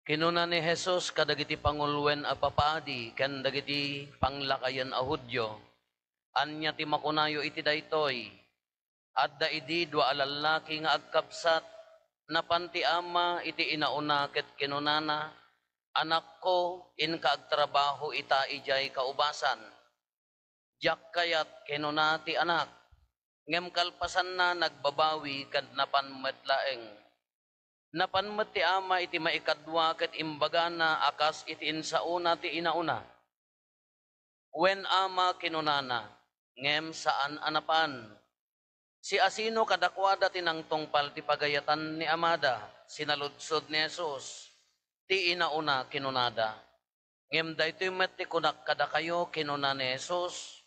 Kinuna ni Jesus kadagiti pangulwen a papadi ken dagiti panglakayan a Hudyo. Anya ti makunayo iti daytoy. Adda idi dua alalaki nga agkapsat napan ti ama iti inauna ket kinunana. Anak ko in kaagtrabaho ita ijay kaubasan. Diyak kayat kinuna ti anak. Ngem kalpasan na nagbabawi kad napan metlaeng. Napanmet ti ama iti maikadwa ket imbaga na akas iti insauna ti inauna. Wen ama kinunana, ngem saan anapan. Si asino kadakwada tinangtungpal ti pagayatan ni amada, sinaludsod ni Jesus. Ti inauna kinunada. Ngem daytoy met ti kunak kada kayo kinuna ni Jesus.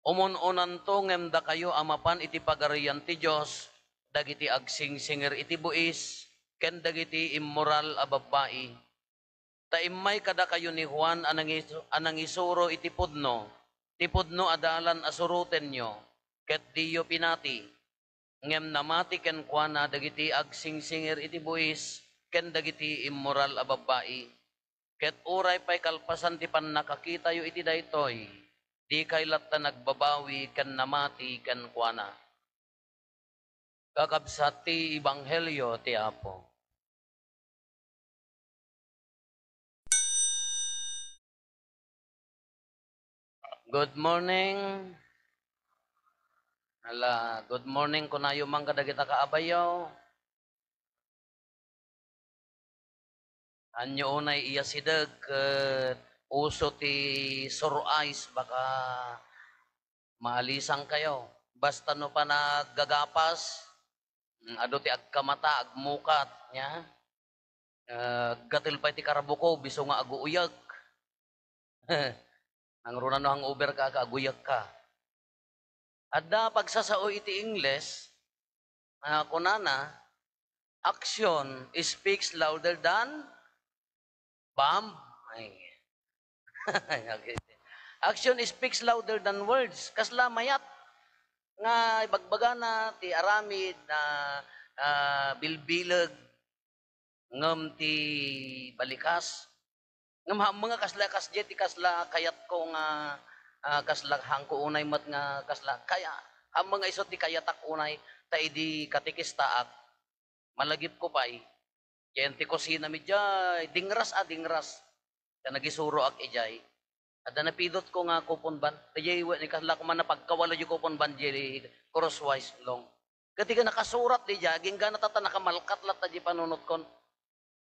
Umun-unan to ngem da kayo amapan iti pagarian ti Dios, dagiti agsingsinger iti buis, ken dagiti immoral a babae. Ta immay kada kayo ni Juan anang isuro iti pudno. Ti pudno adalan asuruten nyo. Ket diyo pinati. Ngem namati ken kuana dagiti agsingsinger iti buis ken dagiti immoral a babae. Ket uray pay kalpasan ti pannakakita yo iti daytoy. Di kay latta nagbabawi ken namati ken kuana. Kakabsat ti Ebanghelyo ti Apo. Good morning. Good morning kunayo man kadagita kaabayaw. Anyo unay iya sidag ket uso ti surais baka maalisang kayo. Basta no pa naggagapas, ado ti agkamata, agmukat, nya. Gatil pa ti karabuko, biso nga aguuyag. Ang runano ang uber ka, aguyag ka. Adda pagsasao iti English, kunana, action speaks louder than bomb. Okay. Action speaks louder than words. Kasla mayat nga ibagbaga na ti aramid na bilbilag ngem ti balikas. Ngem mga kasla kasjet ti kasla kayat ko nga kasla hangko unay mat nga kasla kaya mga isot ti kayatak unay ta idi katikistaak malagip ko pay ken ti kusina mi jay dingras ta nagisuro ak ijay ada napidot ko nga kupon ban tajay ni kasla ko man napagkawala yu kupon ban jay crosswise long ketika nakasurat di jaging gana tata nakamalkat lat ta panunot kon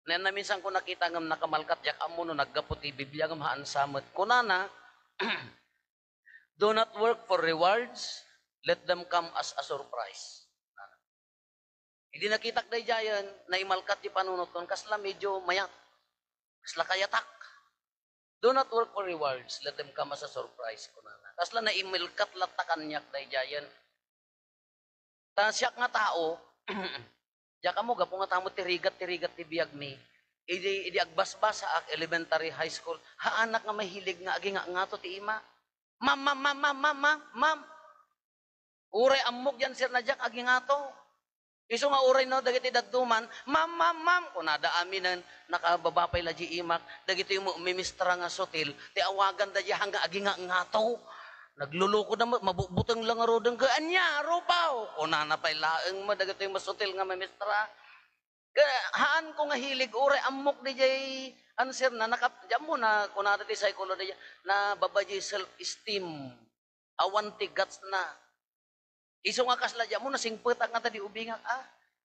na minsan ko nakita ngam nakamalkat jak amo no naggaputi Biblia ngam haan samet kunana. Do not work for rewards, let them come as a surprise. Hindi nakitak day jayan na imalkat di panunot kon kasla medyo mayat kasla kayatak. Do not work for rewards, let them come as a surprise kunana. Kasla na imilkat latakan niyak day jayan. Ta siyak nga tao diya kamo gapo nga tamo tirigat ti biyag mi. Idi agbasbasa ak elementary high school. Ha anak nga mahilig nga agi nga to ti ima. Ma'am. Uray amok yan sir na jak agi nga to. Iso nga uray no dagiti dadduman, ma'am. Kunada amin nakababapay la ji imak, dagiti mo mimistra nga sotil, ti awagan da hanga agi nga to. Nagluluko na mabutang lang rodeng ka anya rupaw. Kunana pay laeng mo dagiti masotil nga mimistra. Haan ko nga hilig uray amok di jay answer na jam mo na kunada ti psychology na babaji self-esteem. Awan ti guts na. Iso nga kasla jam mo na singpetak nga tadi ubingak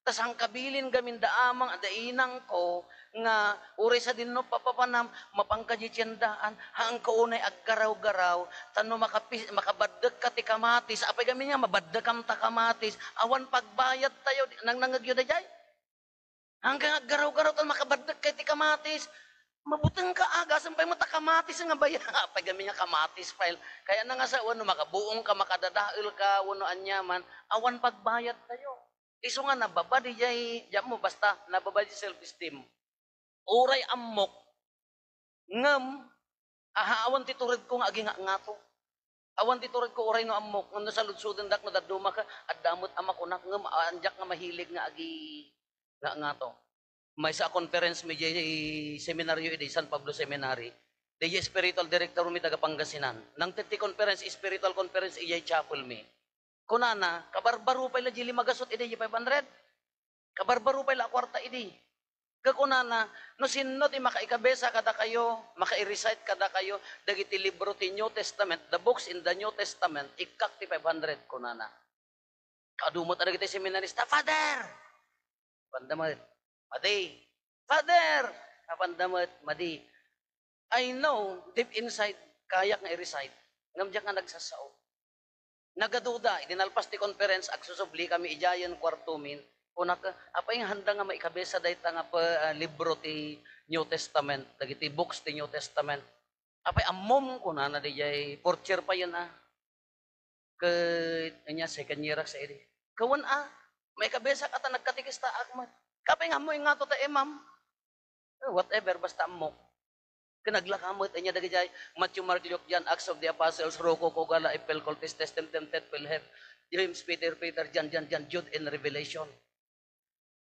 tas ang kabilin gamin daamang adainang ko nga uray sa dinno papapanam mapangkajitsendaan hang ko unay aggaraw-garaw tanno makabadek ka ti kamatis apay gamin nga mabadek kam ta kamatis awan pagbayad tayo nang nangagyo da jay. Hanggang garaw-garaw tan makabadek kay ti kamatis. Mabuteng ka aga sampay mo ta kamatis nga bayan. Pag gami nga kamatis file. Kaya na nga sa wano makabuong ka makadadail ka wano anyaman awan pagbayad tayo. Iso nga nababa di jay jam mo basta nababa di self-esteem. Uray amok ngem awan ti tured ko nga agi nga to. Awan ti tured ko uray no amok ngem sa ludsudan dak no daduma ka at damot ama ko nak ngem anjak nga mahilig nga agi nga to. may sa conference mi seminaryo iti San Pablo Seminary. Di spiritual director mi taga Pangasinan. Nang titi conference, spiritual conference ijay chapel mi. Kunana, kabarbaro pa ila jili magasot iti 500. Kabarbaro pa ila kwarta iti. Kakunana, no sinno ti makaikabesa kada kayo, maka-recite kada kayo, dagiti libro ti New Testament, the books in the New Testament, ikak ti 500 kunana. Kadumot ada kita seminarista, Father! Pandamot, madi. Father! Pandamot, madi. I know, deep inside, kayak nga i-recite. Ngamdiyak nga nagsasao. Nagaduda, idinalpas ti conference, agsusubli kami ijayan kwartumin, kunaka, apa yung handa nga maikabesa dahi nga pa libro ti New Testament, dagiti books ti New Testament. Apa yung amom ko na di jay, fourth year pa yun Kanya, second year sa edi. Kawan may kabesa kata nagkatikista akmat. Kapay nga mo yung nga to ta ma'am. Whatever, basta mo. Kanaglakamat, anya dagijay, Matthew, Mark, Luke, John, Acts of the Apostles, Roko, Kogala, Epel, Coltis, Testem, Tempted, Pelhep, James, Peter, John, Jude, and Revelation.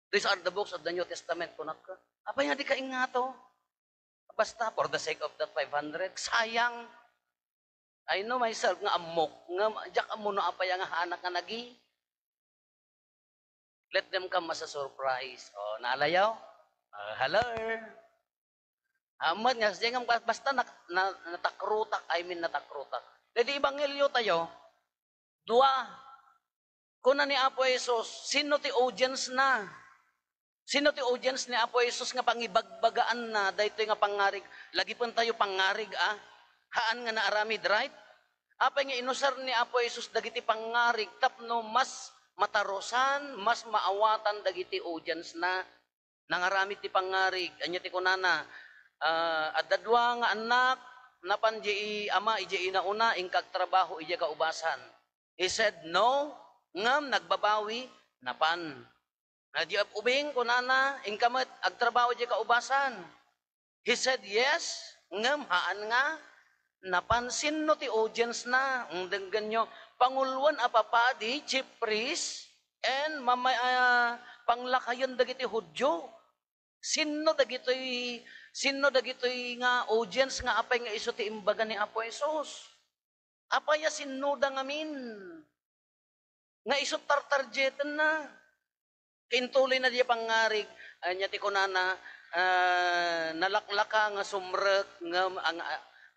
These are the books of the New Testament. Kunak ka. Apa nga di ka ingato? Basta, for the sake of that 500, sayang. I know myself nga amok, nga jak amo no apa yang anak nga nagi. Let them come as a surprise. Oh, nalayaw? Hello. Amad nga, siya nga basta natakrutak, natakrutak. Dadi ibanghelyo tayo, dua. Kuna ni Apo Jesus, sino ti audience na? Sino ti audience ni Apo Jesus nga pangibagbagaan na, dahito nga pangarig, lagi pun tayo pangarig haan nga naaramid, right? Apa nga inusar ni Apo Jesus dagiti pangarig, tapno mas matarosan, mas maawatan dagiti audience na, nangaramid ti pangarig, anya ti kunana, at dadwa nga anak, napan di ama, iji inauna, ingkag trabaho, iji kaubasan. He said, no, ngam, nagbabawi, napan. Di ubing, kunana, ingkamat, agtrabaho, iji kaubasan. He said, yes, ngam, haan nga, napansin no ti audience na, ang ganyo, panguluan apapadi, chief priest, and panglakayon dagiti Hudyo. Sino dagitoy nga audience nga apay nga iso ti imbaga ni Apo Jesus. Apaya sinuda ngamin. Nga iso tartarjetan na. Kintuloy na diya pangarig, anya ti kunana, nalaklaka nga sumrek,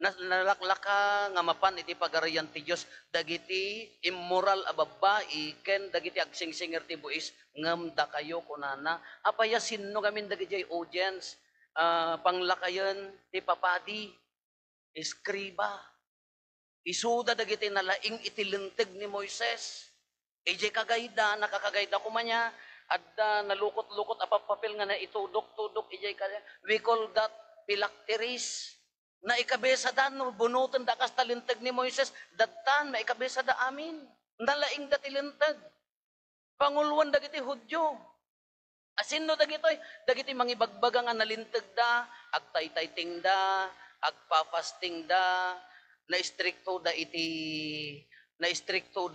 nalaklaka nga mapan iti pagarayan ti Diyos, dagiti immoral a babae, ken dagiti agsingsinger ti buis, ngamda kayo kunana. Apaya sino gamin dagiti audience, panglakayan ti papadi, iskriba, isuda dagiti nalaing itilinteg ni Moises, ijay kagayda, nakakagayda kumanya, adda nalukot-lukot apapapil nga na itudok-tudok, ijay kaya, we call that phylacteries, na ikabesa da, no, bunutan da kas talintag ni Moises, datan, na ikabesa da amin, nalaing da tilintag, panguluan dagiti Hudyo, asin no dagitoy, dagiti mangibagbaga nga nalintag da, agtaytayting da, agpapasting da, na istrikto da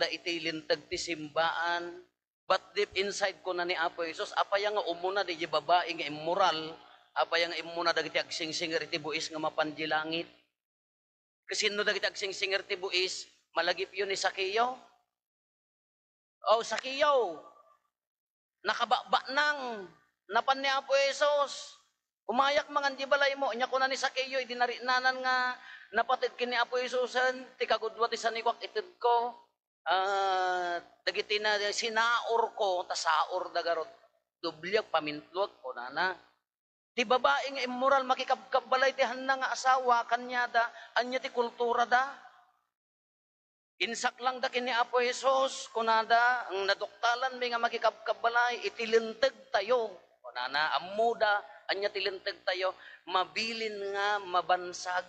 iti lintag ti simbaan, but deep inside ko na ni Apo Jesus, apaya nga umuna di babae nga immoral, apaya nga imuna dagiti agsingsinger iti buis nga mapanjilangit. Kasi no dagiti agsingsinger iti buis, malagip yun ni Sakiyo. Oh, Sakiyo, nakababa nang, napan ni Apo Jesus, umayak mangan di balay mo, inya ko na ni Sakiyo, idinarinanan nga, napatid kini Apo Jesusan, ti kagudwa ti sanikwak itid ko, dagiti na sinaor ko, tasaor dagarot, dublyak pamintlot ko na. Ti babae nga immoral makikabbalay ti hanna nga asawa, kanya da, anya ti kultura da. Insak lang da kini Apo Jesus, kunada, ang naduktalan may nga makikabbalay, itilintag tayo, kunana, amuda, anya tilintag tayo, mabilin nga mabansag.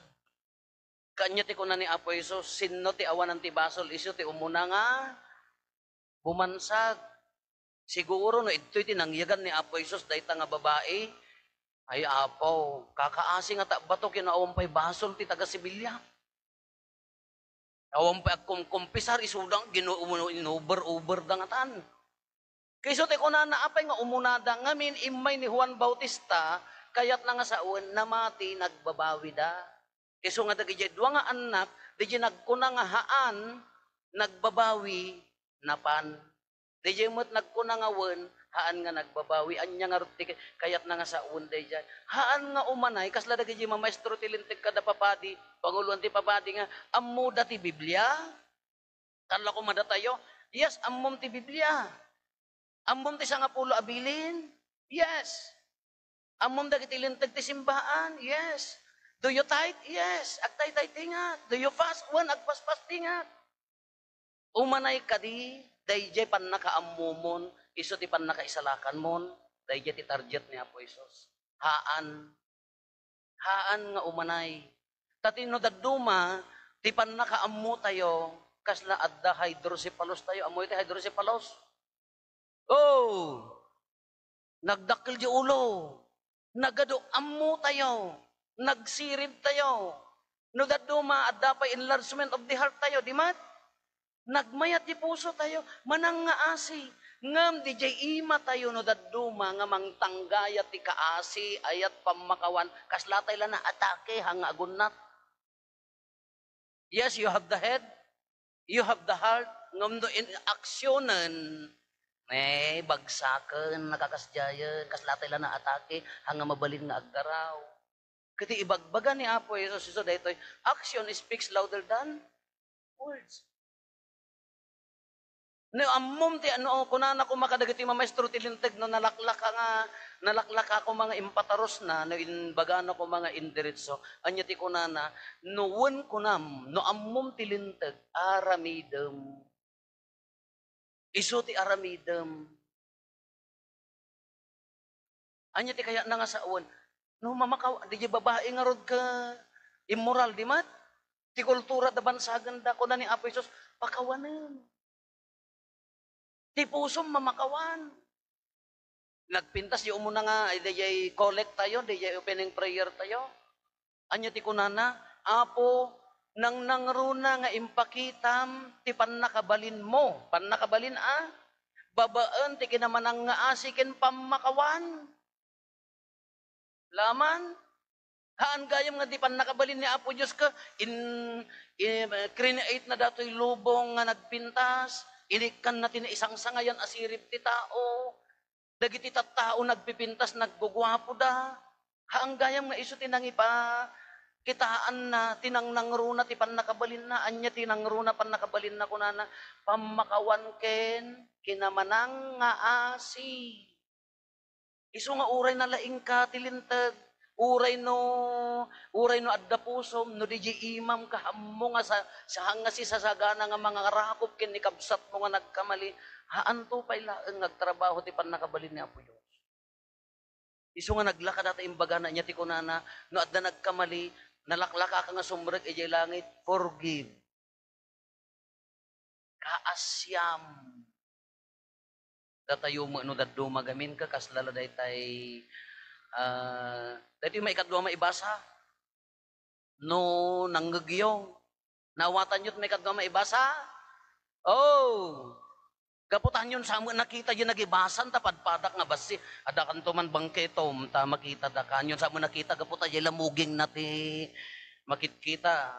Kanya ti kunan ni Apo Jesus, sino ti awanan ti basol, iso ti umuna nga, bumansag. Siguro no, ito'y tinangyagan ni Apo Jesus, dahi nga babae, ay Apo, kakaasi nga bato kinaawang pa'y basol ti taga Sibilya. Awang pa'y kumpisar, isudang, inuber-uber dangatan. Kayso ti kunana apay nga umunada ngamin imay ni Juan Bautista kayat na nga saon namati nagbabawi da. Kayso nga dagiti dua nga anak di nagkuna nga haan nagbabawi napan. Di mo't nagkuna nga wen haan nga nagbabawi anya nga ruti kayat na nga saon day dyan. Haan nga umanay kasla dagiti mamaestro ti lintig kada papadi panguluan ti papadi nga ammo dati Biblia. Kala ko madatayo. Yes, ammom ti Biblia. Ammom ti sangapulo abilin? Yes. Ammom dagiti lintag ti simbahan? Yes. Do you tithe? Yes. Agtay-tay tingat. Do you fast? Agpas-pas tingat. Umanay ka di, dayjay pan nakaammumon, iso ti pan nakaisalakan mon, dayjay ti target ni Apo Isos. Haan. Haan nga umanay. Tatino daduma, ti pan nakaammo tayo, kasla adda hydrocephalus tayo. Amoy ti hydrocephalus. Oh! Nagdakil di ulo. Nagado ammo tayo. Nagsirib tayo. No daduma adda pa enlargement of the heart tayo, di mat? Nagmayat di puso tayo. Manang nga asi. Ngam di jay ima tayo no daduma nga mangtanggayat ti kaasi ayat pamakawan kaslatay la na atake hanga agunat. Yes, you have the head. You have the heart. Ngam do in aksyonan bagsaken nakakasjayan kaslatay la na atake hanga mabalin nga agdaraw. Kiti ibagbaga ni Apo Jesus iso daytoy action speaks louder than words. No ammom ti ano kunana ko makadagiti mamaestro ti linteg no nalaklak ako mga impataros na no inbagana ko mga indiretso anya ti kunana no wen kunam no ammom ti linteg aramidem isu ti aramidem anya ti kaya na nga saon no mamakaw di babae nga rod ka immoral di mat ti kultura da bansagan da kunan ni Apo Jesus pakawanen. Ti pusom mamakawan. Nagpintas yung muna nga, DJ collect tayo, DJ opening prayer tayo. Anya ti kunana, Apo, nang nangruna nga impakitam, ti pannakabalin mo. Pannakabalin babaan, ti kinamanang nga asikin pamakawan. Laman, haan gayam nga di pannakabalin ni Apo Diyos ka, create na dato'y lubong nga nagpintas, ilikan natin isang sangayan asirip ti tao. Dagiti tattao nagpipintas naggugwapo da. Haang gayam nga iso tinangipa kitaan na tinangnangruna ti pannakabalin na anya tinangruna pannakabalin na kunana pamakawan ken kinamanang nga asi. Iso nga uray na laing ka tilintag. Uray no adda pusom no DJ imam kahammo nga sa hanga si sasagana nga mga rakop ken ni kabsat mo nga nagkamali haan to pay laeng nagtrabaho ti pannakabalin ni Apo Dios. Isu nga naglakad ata imbaga na niya ti kunana no adda nagkamali nalaklaka ka nga sumrek ijay langit forgive. Kaasyam. Datayo mo no daddo magamin ka kaslala daytay dati may ikadwa maibasa. No, nanggagyaw. Nawatan yun may ikadwa maibasa. Oh! Kaputan yun sa nakita yun nagibasan, tapadpadak nga basi. Ada kan man bangketo, ta makita da kan yun sa nakita, kaputan yun lamuging nati. Makita,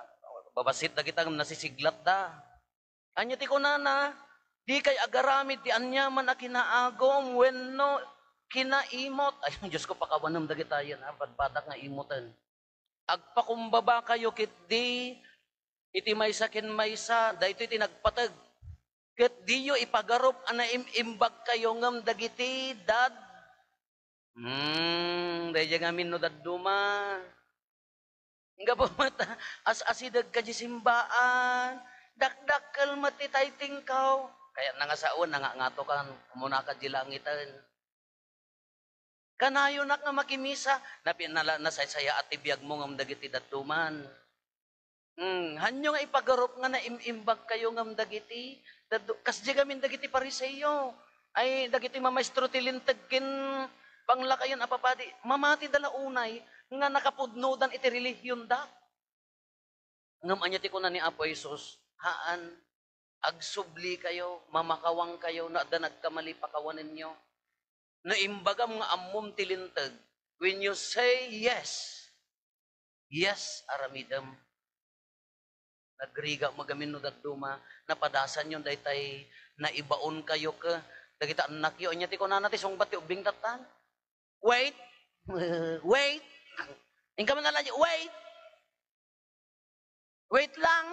babasit da kita, nasisiglat da. Anya ti kunana, di kay agaramid ti anyaman a kinaagom, when no, kinaimot. Ay, Diyos ko, pakawanam dagi tayo na, padpadak nga imotan. Agpakumbaba kayo kit di, iti maysa ken maysa, dahito iti nagpatag. Kit di yo ipagarup, ana imbag kayo ngam dagiti dad. Dahil ngamin no dad duma. Nga po mata, as-asidag ka di simbaan, dakdakkel mati tay tingkaw. Kaya nangasaon, nangangato kan, muna ka di langitan. Kanayo nak nga makimisa, nasaysaya at ibiyag mo ngam dagiti datuman. Hanyo nga ipagarup nga na imimbag kayo ngam dagiti, kasdi gamin dagiti pariseyo, ay dagiti mamaestro tilintagkin panglakayon apapadi, mamati dala unay, nga nakapudnodan iti relihiyon da. Ngam anya ti kunan ni Apo Jesus, haan, agsubli kayo, mamakawang kayo, na da nagkamali pakawanin nyo. No imbagam nga ammom tilintag, when you say yes, yes, aramidam, nagriga magamin no dagduma, napadasan yun daytay na ibaon kayo ka, dagita anak yun, anya ti ko na natin, sungbat yung bing tatan. Wait, wait, ingka man nalang, wait lang.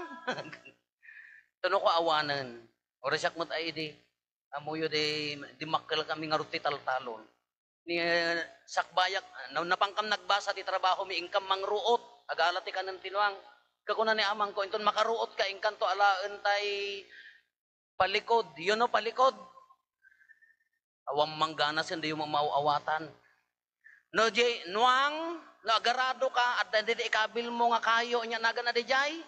Tuno ko awanan, oras yak mo't ay di, amuyo di makkel kami nga ruti taltalon. Ni sakbayak, napangkam nagbasa ti trabaho mi ingkam mangruot, agala ti kanan tinuang. Kakuna ni amang ko, inton makaruot ka, ingkan to alaan tay palikod, yun no palikod. Awang manggana sin di yung mauawatan. No, jay, nuang, nagarado ka, at hindi ikabil mo nga kayo, niya naga na di jay.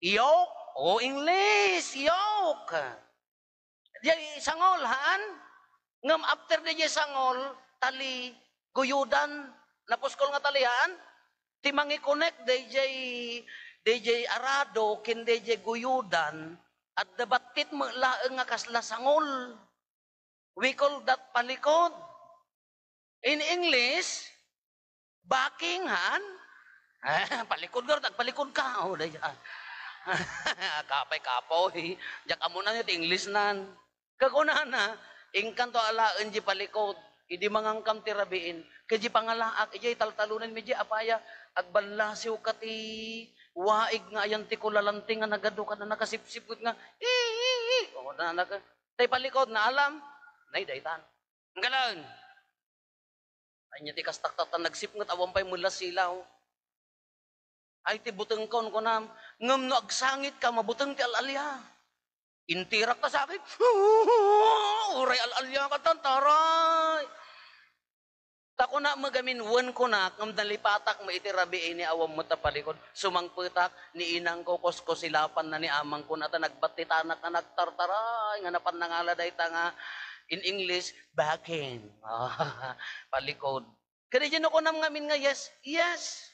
Yoke, o English, yoke. Jay, sangol, haan? Ngam after di jay sangol, tali, guyudan, napuskol nga talihan, timangi connect, di jay arado, kin di jay guyudan, at dabatit mo laeng nga kasla sangol. We call that palikod. In English, backing, han? Palikod ka, tagpalikod ka. Oh, kapay kapoy. Diyak amo na yung English nan. Kakunan na, ingkan to alaan di palikod. Idi mangangkam tirabiin. Kaya pangalaak, iji taltalunan mi di apaya. Agbalasiw ka ti waig nga ayan ti kulalanting nga nagado ka na nakasipsipot nga. O na naka. Tay palikod na alam. Nay, daytan. Ang galang. Ay niya ti kastak-tatan nagsipngat awang pa'y mula silaw. Ay ti buteng kon ko na, ngam no agsangit ka, mabuteng ti alalya. Intirak ka sa akin, uray alalya ka tantaray. Tako na magamin, wan ko na, ngam nalipatak mo itirabi ni awang mo tapalikod, sumangputak, ni inang ko kosko silapan na ni amang ko na ta nagbatitanak na nagtartaray, nga napan nangala day ta nga, in English, backing. Palikod. Kada dyan ako ngamin nga, yes, yes.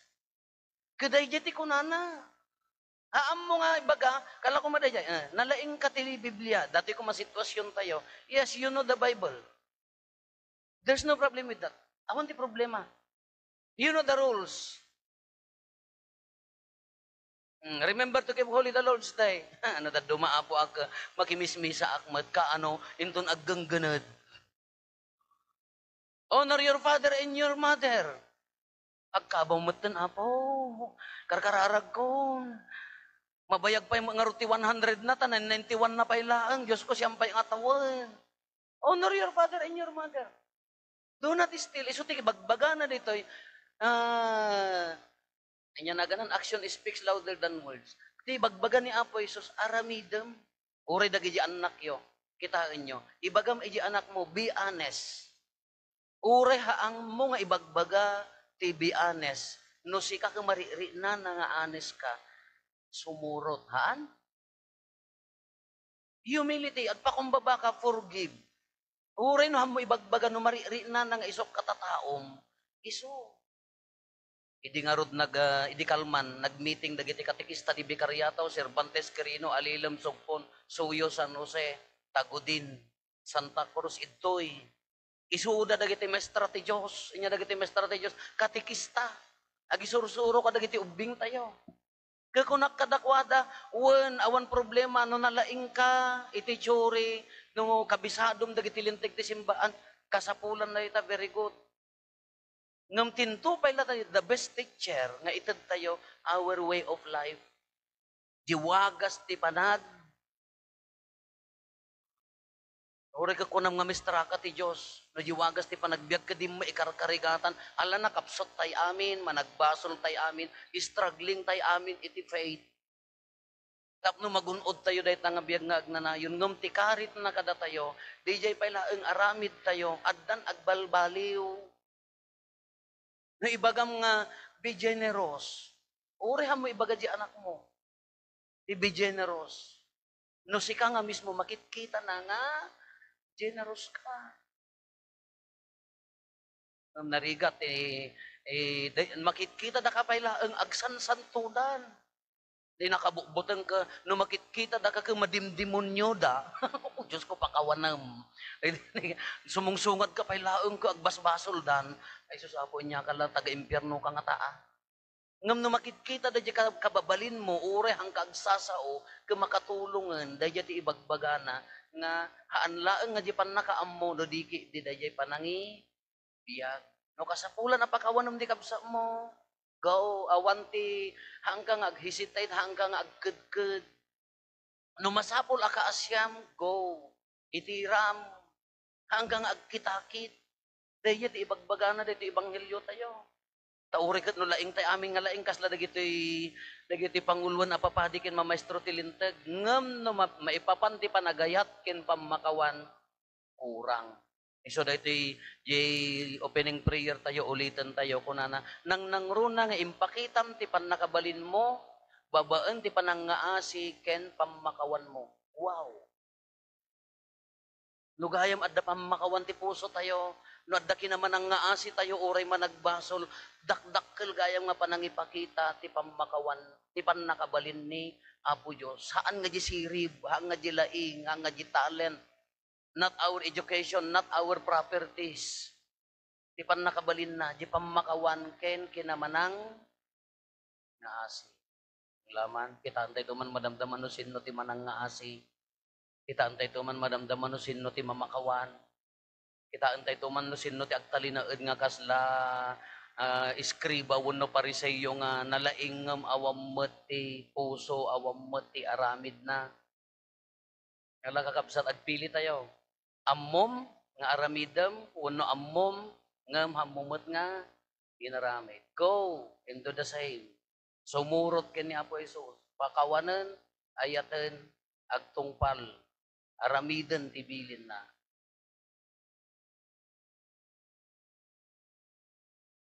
Kada dyan ko nana. Haam mo nga ibaga, kala ko madaya, nalaing ka tili Biblia, dati ko masitwasyon tayo, yes, you know the Bible. There's no problem with that. Awan ti problema. You know the rules. Remember to keep holy the Lord's Day. Ano ta dumaapo ak makimismisa akmat ka ano inton aggangganad. Honor your father and your mother. Agkabaw matan apo. Karkararag ko. Mabayag pa yung mga ruti 100 na tanan 91 na pa ilaang. Diyos ko siyang pa yung atawan. Honor your father and your mother. Do not steal. Isuti bagbaga na dito. Anya na ganan, action speaks louder than words. Di bagbaga ni Apo Isus, aramidem. Uri dagi anak yo. Kitaan nyo. Ibagam iji anak mo, be honest. Uri haang mo nga ibagbaga, ti be honest. No si ka kamariri na nga honest ka, sumurot. Haan? Humility, at pakumbaba ka, forgive. Uri no mo ibagbaga, no mariri na nga isok katataom, iso. Idi nga rod idi kalman, nag-meeting dagiti katikista di Vicariato, Cervantes, Quirino, Alilam, Sugpon, Suyo, San Jose, Tagudin, Santa Cruz, Itoy. Isuda dagiti mestra ti Diyos, inya dagiti mestra ti Diyos, katikista. Agisuro-suro ka dagiti ubing tayo. Kakunak kadakwada, awan problema, no nalaing ka, iti tsuri, no kabisadom dagiti lintig ti simbaan, kasapulan na ita, very good. Ngam tintupay la tayo, the best teacher, nga itad tayo, our way of life. Diwagas ti panag. Uri ka kunam nga mistraka ti Diyos, no diwagas ti panagbiag ka di maikarkarigatan, ala na kapsot tay amin, managbasol tay amin, struggling tay amin, iti faith. Tapno magunod tayo dahi nga biyag nga agnanayon, ngam ti karit na kada tayo, di jay pailaeng aramid tayo, addan agbalbaliw. No ibagam nga, be generous. Uri mo ibaga di anak mo. Be generous. No si ka nga mismo, makikita na nga, generous ka. Narigat, makikita na ka pala ang agsansantudan. Di nakabukbutang ka, no makikita da ka madimdimonyo da. Oh, Diyos ko, pakawanam. Sumungsungad ka, pailaong ko, agbasbasol dan. Ay, susapo niya ka lang, taga-impyerno ka nga taa. Ngam no makikita da ka kababalin mo, ure hang kaagsasao, ka makatulungan, da ti ibagbagana, nga haanlaang nga di pan nakaammo, do di da panangi, biyag. No kasapulan na pakawanam di kabsa mo. Go, awanti, hanggang aghisitate, hanggang agkudkud. No masapol aka asyam, go. Itiram, hanggang agkitakit. Dahil ti ibagbagana, dito ibanghilyo tayo. Tauri kat no laing tayo aming nga laing kasla dagiti panguluan apapadikin mamaestro tilintag. Ngam no maipapanti panagayat ken pamakawan, kurang. So dito yung opening prayer tayo, ulitin tayo kunana. Nang nangruna nga impakitam ti panakabalin mo, babaan ti panangaasi ken pamakawan mo. Wow! Lugayam adda pamakawan ti puso tayo. No adda kinaman ang ngaasi tayo, oray man nagbasol, dakdakkel gayam nga panangipakita ti pamakawan, ti panakabalin ni Apo Diyos. Saan nga di sirib, hang nga di laing, hang nga di talent, not our education, not our properties. Di pan nakabalin na, di pamakawan ken kinamanang ngaasi. Laman, kita antay tuman madamdaman no sinno ti manang ngaasi. Kita antay tuman madamdaman no sinno ti mamakawan. Kita antay tuman no sinno ti agtalinaed nga kasla iskriba wenno pariseyo nga nalaingem awam met ti puso, awam met ti aramid na. Kala kakabsat agpili tayo. Ammom nga aramidem, wenno ammom ngem hammumot nga ginaramid. Go into the same. Sumurot ken ni Apo Jesus. Pakawanen, ayaten, agtungpal, aramiden tibilin na.